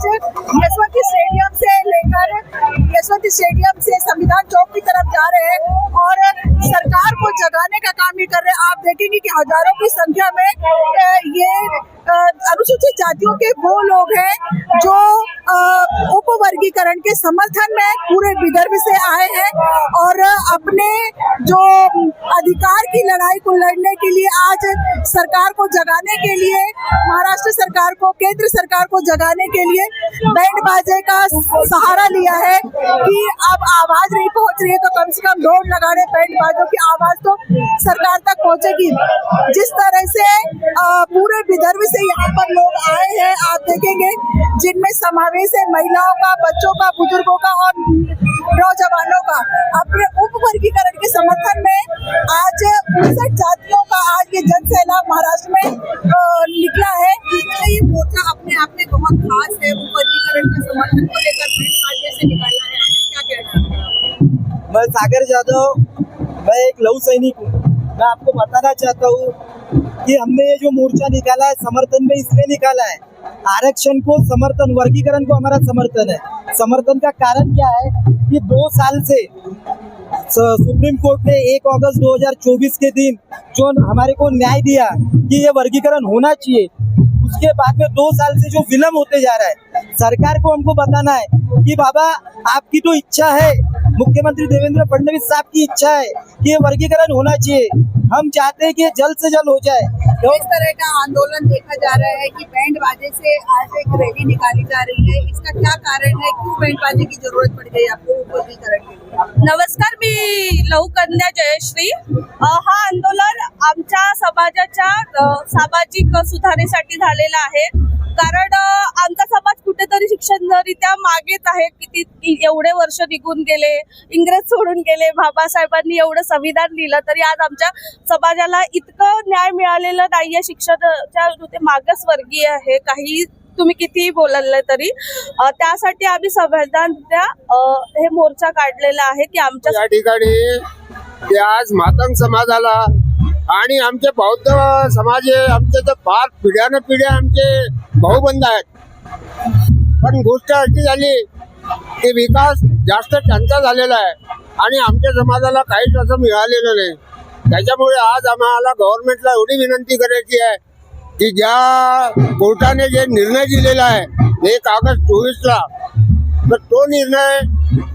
आज यशवंती स्टेडियम से लेकर यशवंती स्टेडियम से संविधान चौक की तरफ जा रहे हैं और सरकार को जगाने का काम भी कर रहे हैं। आप देखेंगे कि हजारों की संख्या में ये अनुसूचित जातियों के वो लोग हैं जो उपवर्गीकरण के समर्थन में पूरे विदर्भ से आए हैं और अपने जो अधिकार की लड़ाई को लड़ने के लिए आज सरकार को जगाने के लिए, महाराष्ट्र सरकार को, केंद्र सरकार को जगाने के लिए बैंड बाजे का सहारा लिया है कि अब आवाज नहीं पहुंच रही है तो कम से कम दौड़ लगाने बैंड बाजों की आवाज तो सरकार तक पहुंचेगी। जिस तरह से पूरे विदर्भ से यहाँ पर लोग आए हैं, आप देखेंगे जिनमें समावेश है महिलाओं का, बच्चों का, बुजुर्गों का और नौजवानों का। अपने उपवर्गीकरण के समर्थन में आज 59 जातियों का आज ये जन सैलाब महाराष्ट्र में निकला है। ये मोर्चा अपने आप में बहुत खास है। उपवर्गीकरण के समर्थन को लेकर बैंड बाजे से निकाला है, क्या कहना है? मैं सागर जाधव, मैं एक लघु सैनिक हूँ। मैं आपको बताना चाहता हूँ कि हमने ये जो मोर्चा निकाला है समर्थन में इसलिए निकाला है, आरक्षण को समर्थन, वर्गीकरण को हमारा समर्थन है। समर्थन का कारण क्या है कि 2 साल से सुप्रीम कोर्ट ने 1 अगस्त 2024 के दिन जो हमारे को न्याय दिया कि ये वर्गीकरण होना चाहिए, उसके बाद में 2 साल से जो विलम्ब होते जा रहा है, सरकार को हमको बताना है कि बाबा आपकी तो इच्छा है, मुख्यमंत्री देवेंद्र फडणवीस साहब की इच्छा है कि ये वर्गीकरण होना चाहिए, हम चाहते हैं कि जल्द से जल्द हो जाए। तो इस तरह का आंदोलन देखा जा रहा है कि बैंड बाजे से आज एक रैली निकाली जा रही है, इसका क्या कारण है? क्यों बैंड बाजे की जरूरत पड़ गई आपको उपवर्गीकरण के लिए? नमस्कार, मी लहुकन्या जयश्री। हा आंदोलन आमच्या समाजाच्या सामाजिक सुधारणेसाठी झालेला आहे, कारण आमचा समाज कुठेतरी शिक्षणरित्या मागेच आहे। किती एवढे वर्ष निघून गेले, इंग्रज सोडून गेले, बाबासाहेबांनी एवढं संविधान लिहिलं तरी आज आमच्या समाजाला इतकं न्याय मिळालेलं नाहीये। शिक्षणाच्या मागासवर्गीय आहे, काही तुम्ही कितीही बोलले तरी त्यासाठी आम्ही संविधानाच्या हे मोर्चा काढलेला आहे की आमच्या या ठिकाणी ते आज मातंग समाजाला आणि आमचे बौद्ध समाज आमचे तर फार पिढ्यानपिढ्या आमचे भाऊबंद आहेत, पण गोष्ट अशी झाली की विकास जास्त त्यांचा झालेला आहे आणि आमच्या समाजाला काहीच असं मिळालेलं नाही। त्याच्यामुळे आज आम्हाला गव्हर्नमेंटला एवढी विनंती करायची आहे की ज्या कोर्टाने जे निर्णय दिलेला आहे 1 ऑगस्ट 24ला, तर तो निर्णय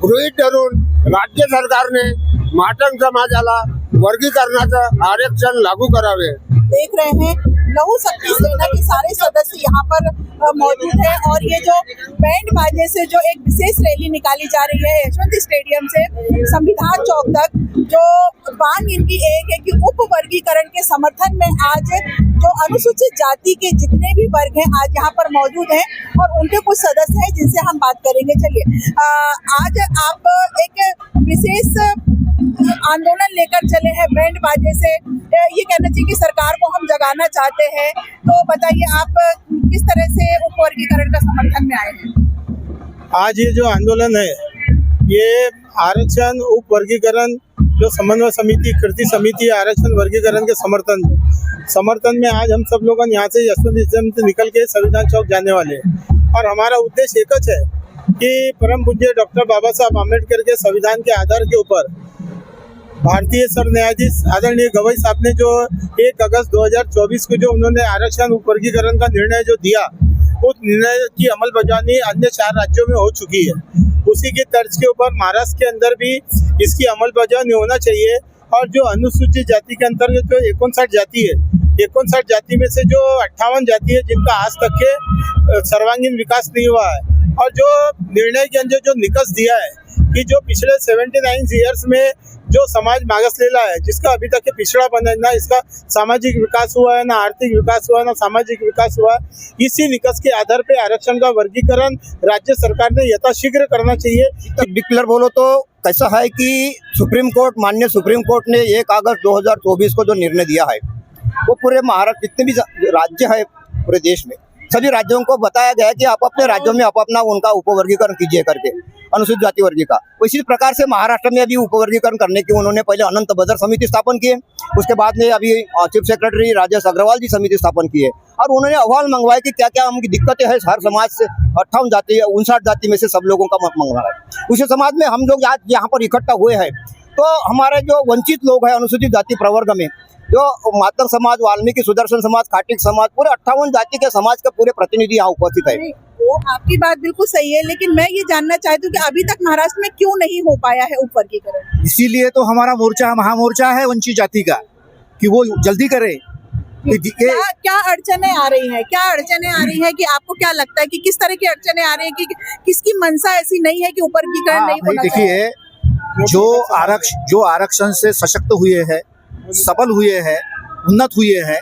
गृहीत धरून राज्य सरकारने मातंग समाजाला वर्गीकरणाचं आरक्षण लागू करावे। देख रहे हैं लघु शक्ति सेना के सारे सदस्य यहाँ पर मौजूद है और ये जो बैंड बाजे से जो एक विशेष रैली निकाली जा रही है यशवंती स्टेडियम से संविधान चौक तक, जो मांग इनकी एक है कि उपवर्गीकरण के समर्थन में आज जो अनुसूचित जाति के जितने भी वर्ग हैं आज यहाँ पर मौजूद हैं और उनके कुछ सदस्य हैं जिनसे हम बात करेंगे। चलिए, आज आप एक विशेष आंदोलन लेकर चले हैं बैंड बाजे से, ये कहना चाहिए कि सरकार को हम जगाना चाहते हैं, तो बताइए आप किस तरह से उपवर्गीकरण का समर्थन में आए हैं? आज ये जो आंदोलन है ये आरक्षण उपवर्गीकरण जो समन्वय समिति, कृति समिति आरक्षण वर्गीकरण के समर्थन में आज हम सब लोग यहाँ से यशवंत स्टेडियम से निकल के संविधान चौक जाने वाले हैं और हमारा उद्देश्य एक है कि परम पूज्य डॉक्टर बाबा साहब आम्बेडकर के संविधान के आधार के ऊपर भारतीय सर न्यायाधीश आदरणीय गवई साहब ने जो 1 अगस्त 2024 को जो उन्होंने आरक्षण उपवर्गीकरण का निर्णय जो दिया, उस निर्णय की अमलबजावनी अन्य 4 राज्यों में हो चुकी है। उसी की तर्ज के ऊपर महाराष्ट्र के अंदर भी इसकी अमलबजावनी होना चाहिए और जो अनुसूचित जाति के अंतर्गत जो 59 जाति है, 59 जाति में से जो 58 जाति है जिनका आज तक के सर्वांगीण विकास नहीं हुआ है और जो निर्णय के अंदर जो निकष दिया है कि जो पिछले 79 ईयर्स में जो समाज मागासलेला है, जिसका अभी तक के पिछड़ापन है, ना इसका सामाजिक विकास हुआ है, ना आर्थिक विकास हुआ है, ना सामाजिक विकास हुआ है, इसी निकष के आधार पे आरक्षण का वर्गीकरण राज्य सरकार ने यथाशीघ्र करना चाहिए। डिक्लेयर बोलो तो कैसा है कि माननीय सुप्रीम कोर्ट ने 1 अगस्त 2024 को जो निर्णय दिया है वो पूरे महाराष्ट्र जितने भी राज्य है पूरे देश में सभी राज्यों को बताया गया है कि आप अपने राज्यों में आप अपना उनका उपवर्गीकरण कीजिए करके। अनुसूचित जाति वर्गीय का। इसी प्रकार से महाराष्ट्र में अभी उपवर्गीकरण करने की उन्होंने पहले अनंत बदर समिति स्थापन की है, उसके बाद में अभी चीफ सेक्रेटरी राजेश अग्रवाल जी समिति स्थापन की है और उन्होंने अहवाल मंगवाया कि क्या क्या उनकी दिक्कतें हैं। हर समाज से 58 जाति 59 जाति में से सब लोगों का मत मंगवा है। उसी समाज में हम लोग आज यहाँ पर इकट्ठा हुए हैं, तो हमारे जो वंचित लोग हैं अनुसूचित जाति प्रवर्ग में, जो मातंग समाज, वाल्मीकि सुदर्शन समाज, खाटिक समाज, पूरे 58 जाति के समाज के पूरे प्रतिनिधि यहाँ उपस्थित है। वो आपकी बात बिल्कुल सही है, लेकिन मैं ये जानना चाहती हूँ कि अभी तक महाराष्ट्र में क्यों नहीं हो पाया है उपवर्गीकरण? इसीलिए तो हमारा मोर्चा महामोर्चा है वंचित जाति का, कि वो जल्दी करे। क्या अड़चने आ रही है, क्या अड़चने आ रही है कि आपको क्या लगता है कि किस तरह की अड़चने आ रही है कि किसकी मंशा ऐसी नहीं है कि उपवर्गीकरण नहीं होना चाहिए? देखिए, जो आरक्षण से सशक्त हुए हैं, सबल हुए हैं, उन्नत हुए हैं,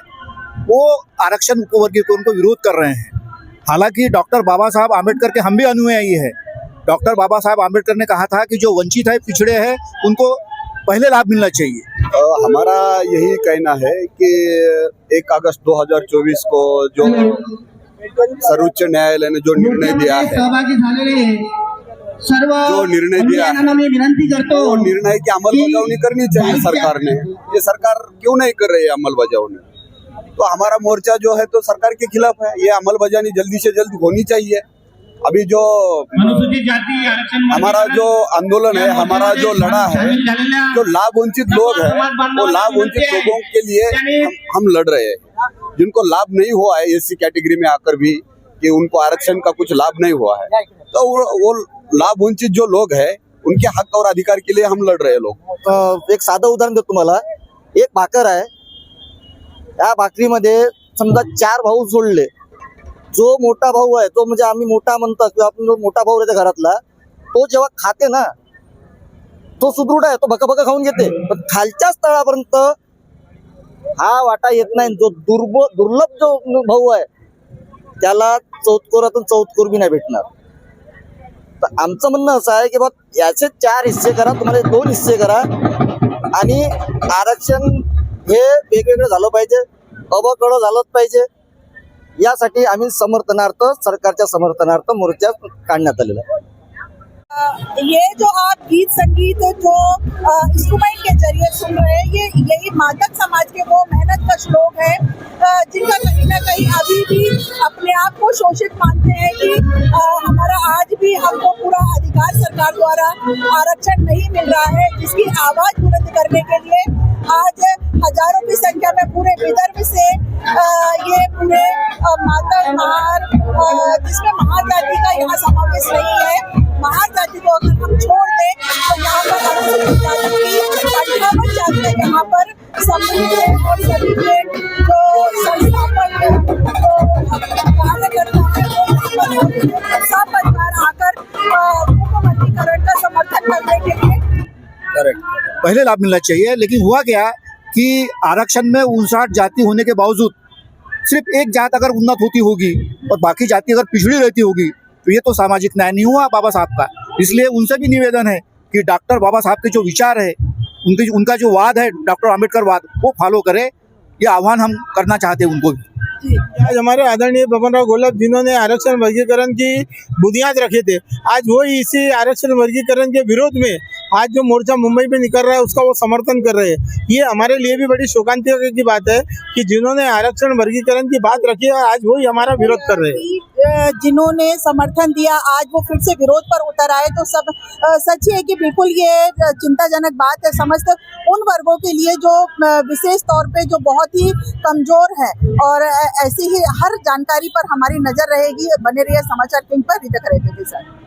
वो आरक्षण उपवर्गीकरण को विरोध कर रहे हैं। हालांकि डॉक्टर बाबा साहब आम्बेडकर के हम भी अनुयायी है। डॉक्टर बाबा साहब आम्बेडकर ने कहा था कि जो वंचित है, पिछड़े हैं, उनको पहले लाभ मिलना चाहिए। हमारा यही कहना है कि 1 अगस्त 2024 को जो सर्वोच्च न्यायालय ने जो निर्णय दिया है, वो निर्णय की अमलबजावनी करनी चाहिए सरकार ने। ये सरकार क्यों नहीं कर रही है अमलबजावनी? तो हमारा मोर्चा जो है तो सरकार के खिलाफ है। ये अमलबजावनी जल्दी से जल्द होनी चाहिए। अभी जो हमारा जो आंदोलन है, हमारा जो लड़ा है, जो लाभ वंचित लोग हैं, वो लाभ वंचित लोगों के लिए हम लड़ रहे हैं। जिनको लाभ नहीं हुआ है एससी कैटेगरी में आकर भी, कि उनको आरक्षण का कुछ लाभ नहीं हुआ है, तो वो लाभ वंचित जो लोग हैं, उनके हक और अधिकार के लिए हम लड़ रहे हैं लोग। एक साधं उदाहरण देतो तुम्हाला। एक भाकर आहे, त्या भाकरीमध्ये समजा 4 भाऊ जोडले, जो मोठा भाऊ आहे तो म्हणजे आम्ही मोठा म्हणतो किंवा आपण जो मोठा भाऊ आहे घरातला, तो जेव्हा खाते ना, तो सुदृढ आहे, तो भका खाऊन घेते, पण खालच्या स्थळापर्यंत हा वाटा येत नाही। जो दुर्लभ जो भाऊ आहे त्याला चौतकोरातून चौतकोर बी नाही भेटणार। तर आमचं म्हणणं असं आहे की बा याचे 4 हिस्से करा, तुम्हाला 2 हिस्से करा आणि आरक्षण हे वेगवेगळं झालं पाहिजे, अबकडं झालंच पाहिजे। यासाठी आम्ही समर्थनार्थ, सरकारच्या समर्थनार्थ मोर्चा काढण्यात आलेला आहे। ये जो आप गीत संगीत जो इंस्ट्रूमेंट के जरिए सुन रहे हैं, ये यही मातक समाज के वो मेहनतकश लोग हैं जिनका कहीं ना कहीं अभी भी अपने आप को शोषित मानते हैं कि हमारा आज भी हमको पूरा अधिकार सरकार द्वारा आरक्षण नहीं मिल रहा है, जिसकी आवाज बुलंद करने के लिए आज हजारों की संख्या में पूरे विदर्भ से ये पूरे मातक महार, जिसमें महार जाति का यहाँ समावेश नहीं है, महार जाति को अगर हम छोड़ दें तो यहाँ पर अनुसूचित जाति की 58 जातियाँ यहाँ पर सम्मिलित है और सभी के जो संस्थापक कार्यकर्ता है वो सब परिवार आकर उपवर्गीकरण का समर्थन करने के लिए पहले लाभ मिलना चाहिए। लेकिन हुआ क्या कि आरक्षण में 59 जाति होने के बावजूद सिर्फ एक जात अगर उन्नत होती होगी और बाकी जाति अगर पिछड़ी रहती होगी, तो ये तो सामाजिक न्याय नहीं हुआ बाबा साहब का। इसलिए उनसे भी निवेदन है कि डॉक्टर बाबा साहब के जो विचार है, उनका जो वाद है, डॉक्टर आम्बेडकर वाद, वो फॉलो करे। ये आह्वान हम करना चाहते हैं उनको भी। आज हमारे आदरणीय बबन राव घोलप जिन्होंने आरक्षण वर्गीकरण की बुनियाद रखे थे, आज वो इसी आरक्षण वर्गीकरण के विरोध में आज जो मोर्चा मुंबई में निकल रहा है उसका वो समर्थन कर रहे हैं। ये हमारे लिए भी बड़ी शोकांतिका की बात है कि जिन्होंने आरक्षण वर्गीकरण की बात रखी है आज वो ही हमारा विरोध कर रहे हैं। जिन्होंने समर्थन दिया आज वो फिर से विरोध पर उतर आए, तो सब सच है कि बिल्कुल ये चिंताजनक बात है समस्त उन वर्गों के लिए जो विशेष तौर पे जो बहुत ही कमजोर है। और ऐसी ही हर जानकारी पर हमारी नजर रहेगी। बने रहिए समाचार किंग पर, रितक रहते के साथ।